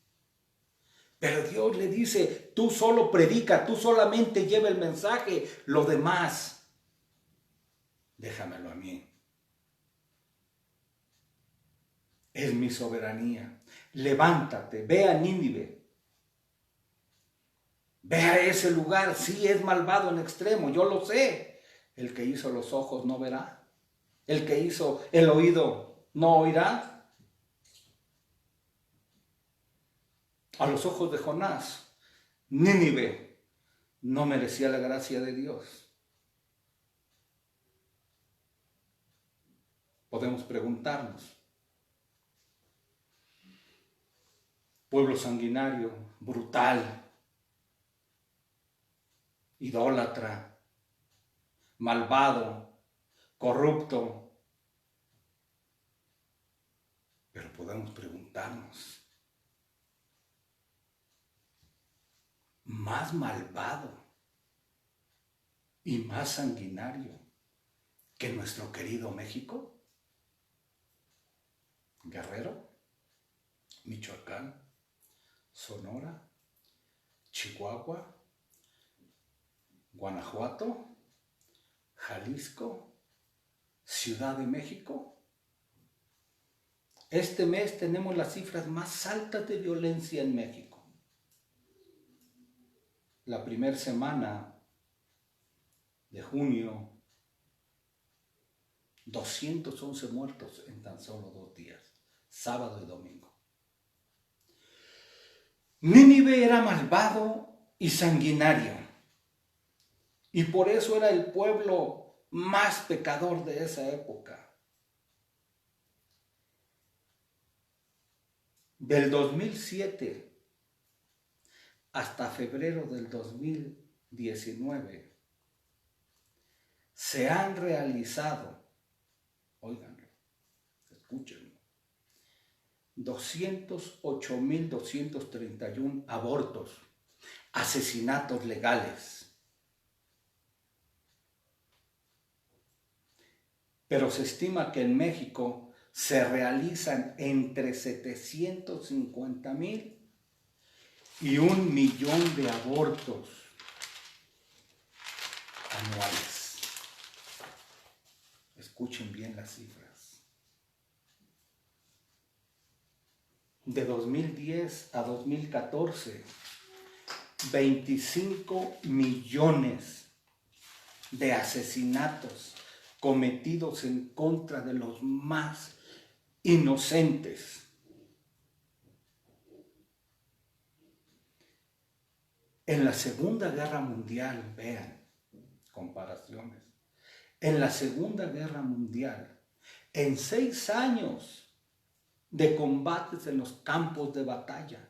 Pero Dios le dice, tú solo predica, tú solamente lleva el mensaje, lo demás déjamelo a mí. Es mi soberanía. Levántate, ve a Nínive. Ve a ese lugar. Sí, es malvado en extremo, yo lo sé. El que hizo los ojos no verá. El que hizo el oído no oirá. A los ojos de Jonás, Nínive no merecía la gracia de Dios. Podemos preguntarnos, pueblo sanguinario, brutal, idólatra, malvado, corrupto. Pero podemos preguntarnos, ¿más malvado y más sanguinario que nuestro querido México? Guerrero, Michoacán, Sonora, Chihuahua, Guanajuato, Jalisco, Ciudad de México. Este mes tenemos las cifras más altas de violencia en México. La primera semana de junio, 211 muertos en tan solo 2 días, sábado y domingo. Nínive era malvado y sanguinario, y por eso era el pueblo más pecador de esa época. Del 2007 hasta febrero del 2019 se han realizado, óiganlo, escúchenlo, 208.231 abortos, asesinatos legales. Pero se estima que en México se realizan entre 750,000 y 1,000,000 de abortos anuales. Escuchen bien las cifras. De 2010 a 2014, 25 millones de asesinatos cometidos en contra de los más inocentes. En la Segunda Guerra Mundial, vean, comparaciones. En la Segunda Guerra Mundial, en 6 años de combates en los campos de batalla,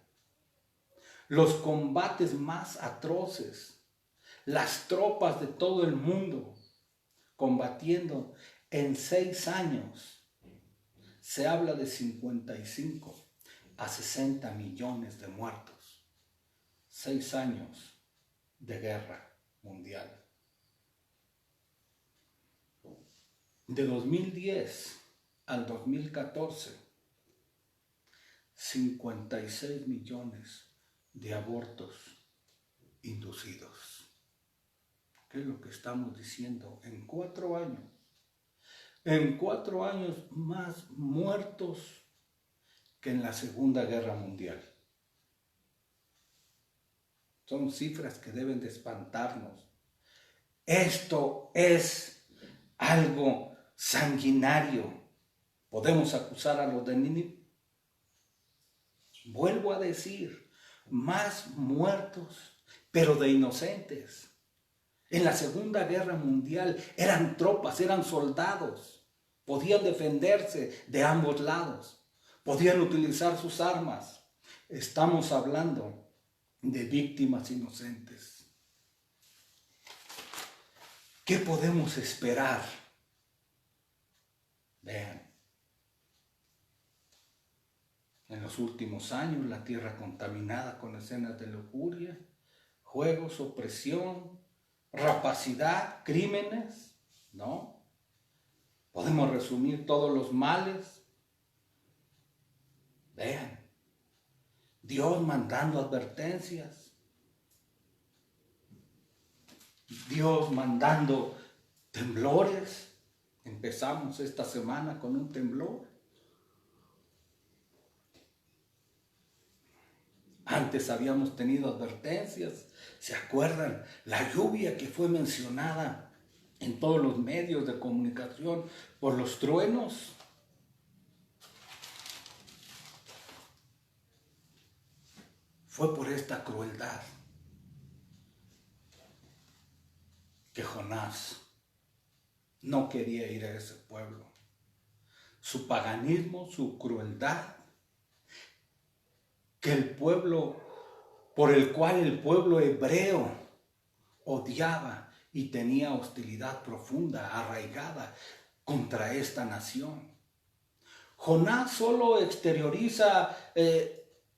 los combates más atroces, las tropas de todo el mundo combatiendo en 6 años, se habla de 55 a 60 millones de muertos. 6 años de guerra mundial. De 2010 al 2014, 56 millones de abortos inducidos. ¿Qué es lo que estamos diciendo? En 4 años. En 4 años más muertos que en la Segunda Guerra Mundial. Son cifras que deben de espantarnos. Esto es algo sanguinario. ¿Podemos acusar a los de Nínive? Vuelvo a decir, más muertos, pero de inocentes. En la Segunda Guerra Mundial eran tropas, eran soldados. Podían defenderse de ambos lados. Podían utilizar sus armas. Estamos hablando de víctimas inocentes. ¿Qué podemos esperar? Vean, en los últimos años la tierra contaminada con escenas de lujuria, juegos, opresión, rapacidad, crímenes, ¿no? Podemos resumir todos los males. Vean, Dios mandando advertencias, Dios mandando temblores. Empezamos esta semana con un temblor. Antes habíamos tenido advertencias. ¿Se acuerdan? La lluvia que fue mencionada en todos los medios de comunicación por los truenos. Fue por esta crueldad que Jonás no quería ir a ese pueblo. Su paganismo, su crueldad, que el pueblo, por el cual el pueblo hebreo odiaba y tenía hostilidad profunda, arraigada contra esta nación. Jonás solo exterioriza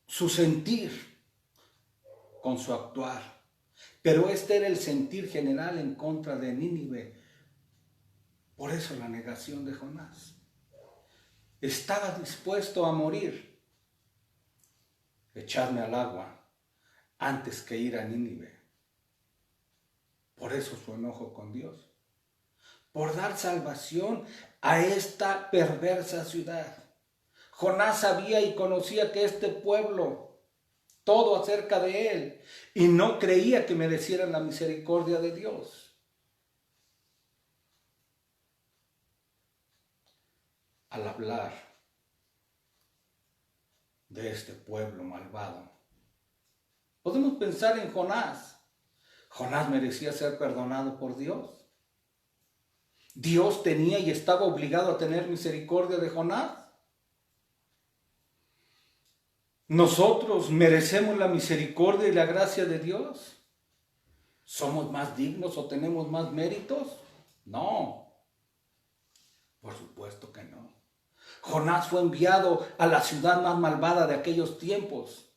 su sentir con su actuar, pero este era el sentir general en contra de Nínive. Por eso la negación de Jonás. Estaba dispuesto a morir, echarme al agua antes que ir a Nínive. Por eso su enojo con Dios, por dar salvación a esta perversa ciudad. Jonás sabía y conocía que este pueblo, todo acerca de él, y no creía que merecieran la misericordia de Dios. al hablar de este pueblo malvado. Podemos pensar en Jonás. Jonás merecía ser perdonado por Dios. Dios tenía y estaba obligado a tener misericordia de Jonás. ¿Nosotros merecemos la misericordia y la gracia de Dios? ¿Somos más dignos o tenemos más méritos? No, por supuesto que no. Jonás fue enviado a la ciudad más malvada de aquellos tiempos,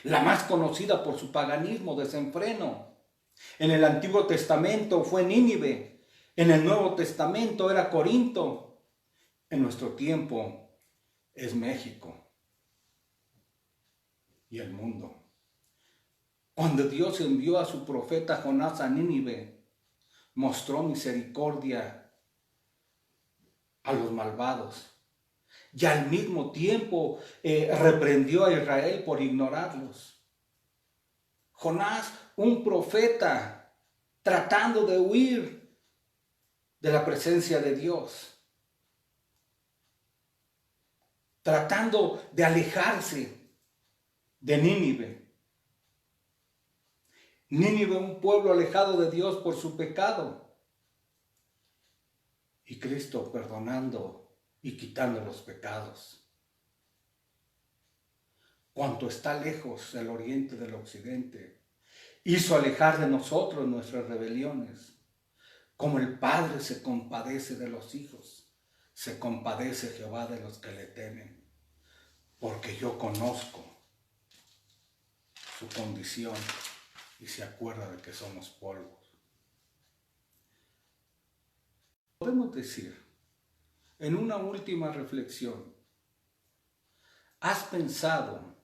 la más conocida por su paganismo desenfreno. En el Antiguo Testamento fue Nínive, en el Nuevo Testamento era Corinto, en nuestro tiempo es México y el mundo. Cuando Dios envió a su profeta Jonás a Nínive, mostró misericordia a los malvados y al mismo tiempo reprendió a Israel por ignorarlos. Jonás, un profeta, tratando de huir de la presencia de Dios, tratando de alejarse de Nínive. Nínive, un pueblo alejado de Dios por su pecado. Y Cristo perdonando y quitando los pecados. Cuanto está lejos el oriente del occidente, hizo alejar de nosotros nuestras rebeliones. Como el Padre se compadece de los hijos, se compadece Jehová de los que le temen. Porque yo conozco su condición y se acuerda de que somos polvos. Podemos decir, en una última reflexión, ¿has pensado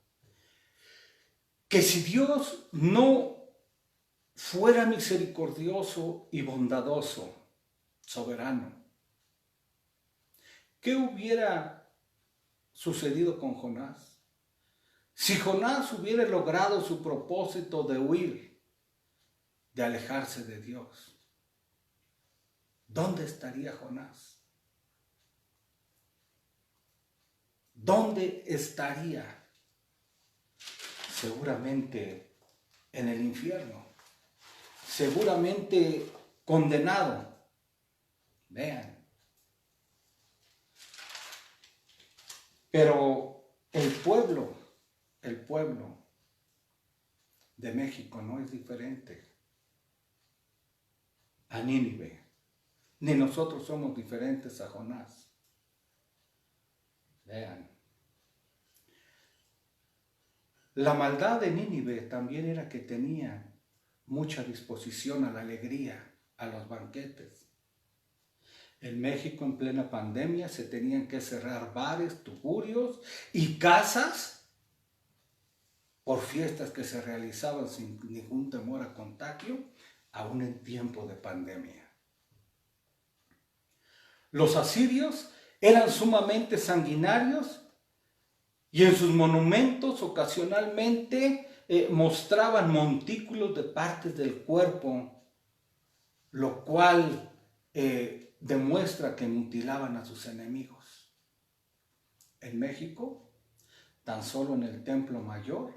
que si Dios no fuera misericordioso y bondadoso, soberano, qué hubiera sucedido con Jonás? Si Jonás hubiera logrado su propósito de huir, de alejarse de Dios, ¿dónde estaría Jonás? ¿Dónde estaría? Seguramente en el infierno, seguramente condenado. Vean. Pero el pueblo de México no es diferente a Nínive, ni nosotros somos diferentes a Jonás. Vean. La maldad de Nínive también era que tenía mucha disposición a la alegría, a los banquetes. En México, en plena pandemia, se tenían que cerrar bares, tugurios y casas por fiestas que se realizaban sin ningún temor a contagio, aún en tiempo de pandemia. Los asirios eran sumamente sanguinarios y en sus monumentos ocasionalmente mostraban montículos de partes del cuerpo, lo cual demuestra que mutilaban a sus enemigos. En México, tan solo en el Templo Mayor,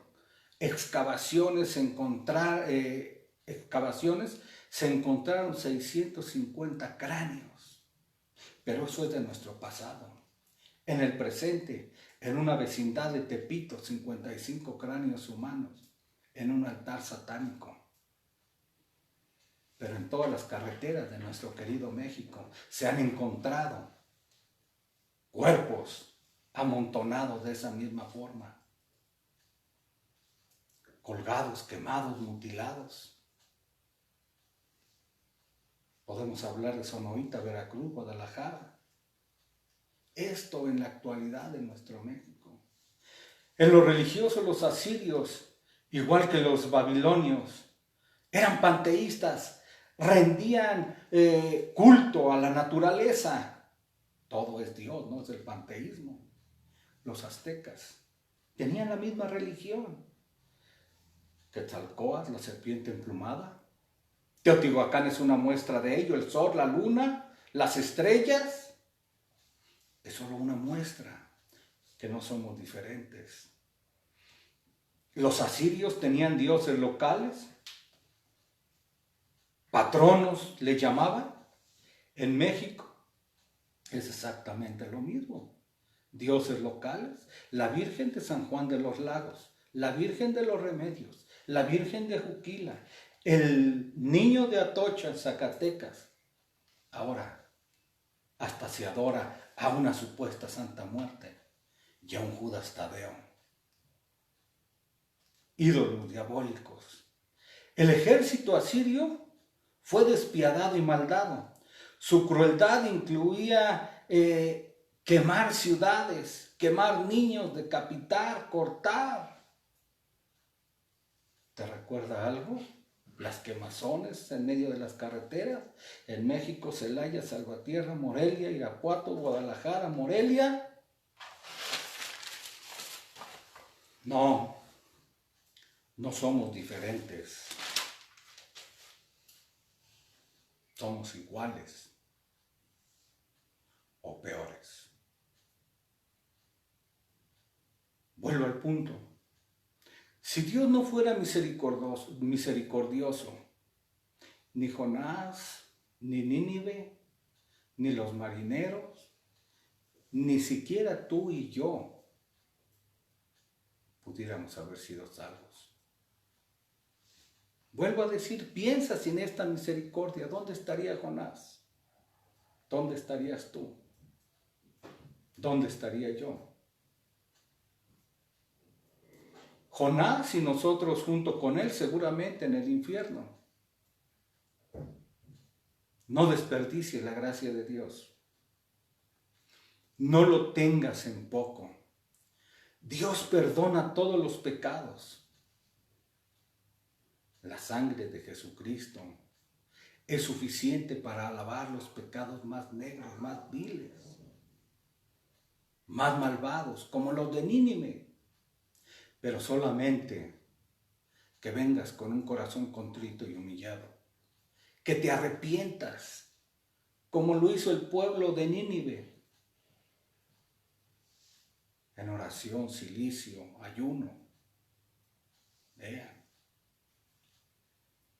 excavaciones se encontraron 650 cráneos, pero eso es de nuestro pasado. En el presente, en una vecindad de Tepito, 55 cráneos humanos en un altar satánico. Pero en todas las carreteras de nuestro querido México se han encontrado cuerpos amontonados de esa misma forma. Colgados, quemados, mutilados. Podemos hablar de Sonoita, Veracruz, Guadalajara. Esto en la actualidad de nuestro México. En lo religioso, los asirios, igual que los babilonios, eran panteístas, rendían culto a la naturaleza. Todo es Dios, no es el panteísmo. Los aztecas tenían la misma religión. Quetzalcóatl, la serpiente emplumada. Teotihuacán es una muestra de ello, el sol, la luna, las estrellas. es solo una muestra que no somos diferentes. Los asirios tenían dioses locales, patronos le llamaban. En México es exactamente lo mismo. Dioses locales, la Virgen de San Juan de los Lagos, la Virgen de los Remedios, la Virgen de Juquila, el niño de Atocha en Zacatecas. Ahora hasta se adora a una supuesta Santa Muerte y a un Judas Tadeo. Ídolos diabólicos. El ejército asirio fue despiadado y malvado. Su crueldad incluía quemar ciudades, quemar niños, decapitar, cortar. ¿Te recuerda algo? Las quemazones en medio de las carreteras. En México, Celaya, Salvatierra, Morelia, Irapuato, Guadalajara, Morelia. No somos diferentes. Somos iguales o peores. Vuelvo al punto. Si Dios no fuera misericordioso, ni Jonás, ni Nínive, ni los marineros, ni siquiera tú y yo pudiéramos haber sido salvos. Vuelvo a decir, piensa sin esta misericordia, ¿dónde estaría Jonás? ¿Dónde estarías tú? ¿Dónde estaría yo? Jonás y nosotros junto con él seguramente en el infierno. No desperdicies la gracia de Dios. No lo tengas en poco. Dios perdona todos los pecados. La sangre de Jesucristo es suficiente para lavar los pecados más negros, más viles, más malvados, como los de Nínive. Pero solamente que vengas con un corazón contrito y humillado, que te arrepientas, como lo hizo el pueblo de Nínive, en oración, cilicio, ayuno. Vean,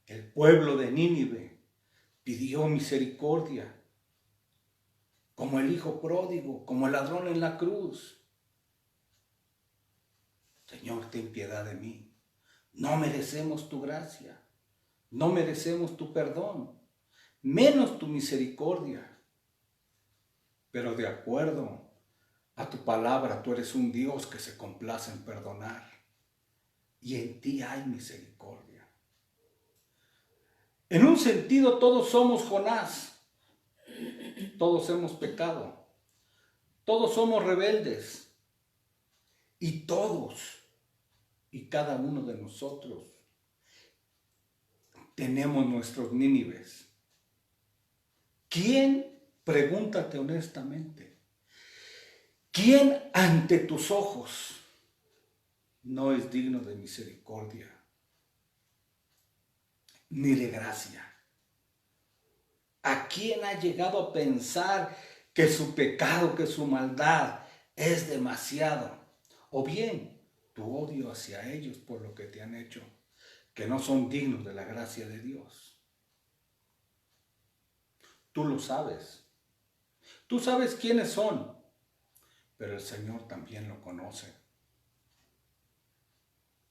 el pueblo de Nínive pidió misericordia, como el hijo pródigo, como el ladrón en la cruz. Señor, ten piedad de mí. No merecemos tu gracia, no merecemos tu perdón, menos tu misericordia. Pero de acuerdo a tu palabra, tú eres un Dios que se complace en perdonar. Y en ti hay misericordia. En un sentido, todos somos Jonás. Todos hemos pecado. Todos somos rebeldes. Y todos y cada uno de nosotros tenemos nuestros Nínives. ¿Quién, pregúntate honestamente, quién ante tus ojos no es digno de misericordia ni de gracia? ¿A quién ha llegado a pensar que su pecado, que su maldad es demasiado? O bien, tu odio hacia ellos por lo que te han hecho, que no son dignos de la gracia de Dios. Tú lo sabes. Tú sabes quiénes son, pero el Señor también lo conoce.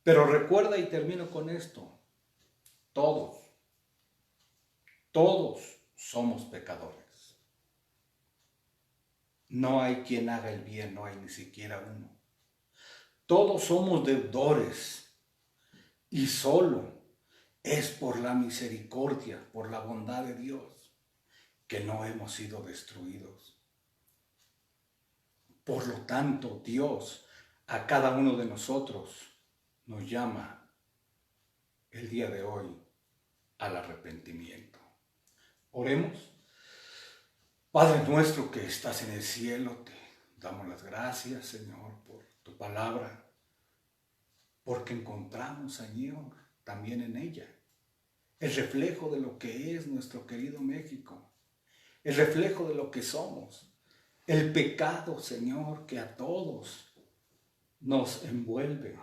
Pero recuerda, y termino con esto, todos somos pecadores. No hay quien haga el bien, no hay ni siquiera uno. Todos somos deudores y solo es por la misericordia, por la bondad de Dios, que no hemos sido destruidos. Por lo tanto, Dios a cada uno de nosotros nos llama el día de hoy al arrepentimiento. Oremos. Padre nuestro que estás en el cielo, te damos las gracias, Señor, por tu palabra, porque encontramos, Señor, también en ella el reflejo de lo que es nuestro querido México, el reflejo de lo que somos, El pecado, Señor, que a todos nos envuelve.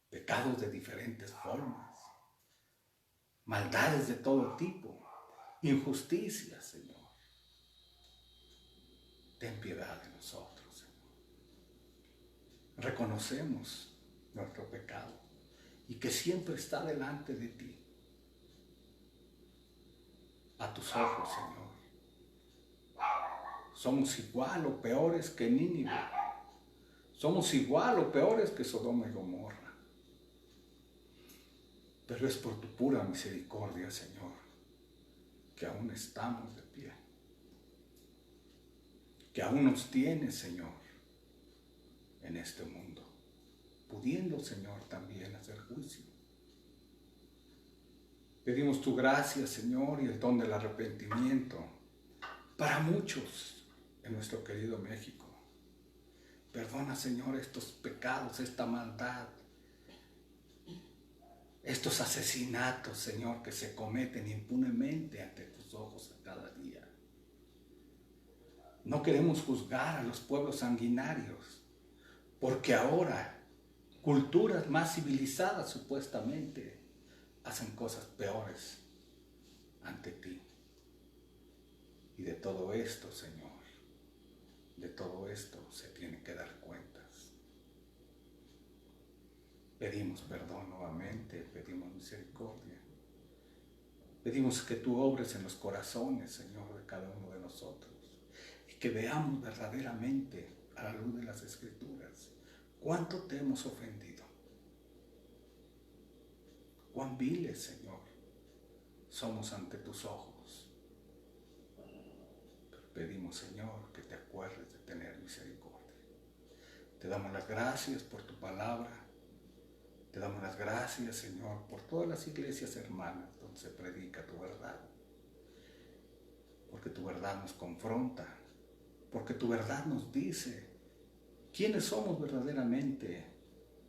Pecados de diferentes formas. Maldades de todo tipo. Injusticias, Señor. Ten piedad de nosotros, Señor. Reconocemos nuestro pecado y que siempre está delante de ti. A tus ojos, Señor. Somos igual o peores que Nínive. Somos igual o peores que Sodoma y Gomorra. Pero es por tu pura misericordia, Señor, que aún estamos de pie. Que aún nos tienes, Señor, en este mundo, pudiendo, Señor, también hacer juicio. Pedimos tu gracia, Señor, y el don del arrepentimiento para muchos en nuestro querido México. Perdona, Señor, estos pecados, esta maldad, estos asesinatos, Señor, que se cometen impunemente ante tus ojos cada día. No queremos juzgar a los pueblos sanguinarios, porque ahora culturas más civilizadas supuestamente hacen cosas peores ante ti. Y de todo esto, Señor, de todo esto se tiene que dar cuentas. Pedimos perdón nuevamente, pedimos misericordia. Pedimos que tú obres en los corazones, Señor, de cada uno de nosotros. Y que veamos verdaderamente, a la luz de las Escrituras, cuánto te hemos ofendido. Cuán viles, Señor, somos ante tus ojos. Pero pedimos, Señor, que te acuerdes de tener misericordia. Te damos las gracias por tu palabra. Te damos las gracias, Señor, por todas las iglesias hermanas donde se predica tu verdad. Porque tu verdad nos confronta. Porque tu verdad nos dice quiénes somos verdaderamente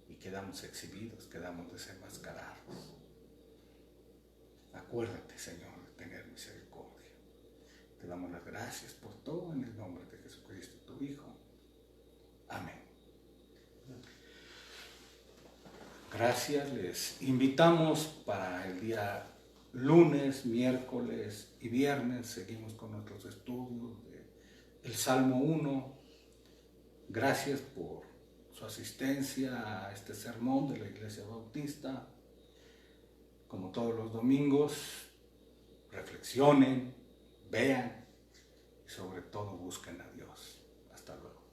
y quedamos exhibidos, quedamos desenmascarados. Acuérdate, Señor, de tener misericordia. Te damos las gracias por todo en el nombre de Jesucristo, tu Hijo. Amén. Gracias, les invitamos para el día lunes, miércoles y viernes. Seguimos con nuestros estudios del Salmo 1. Gracias por su asistencia a este sermón de la Iglesia Bautista. Como todos los domingos, reflexionen, vean y sobre todo busquen a Dios. Hasta luego.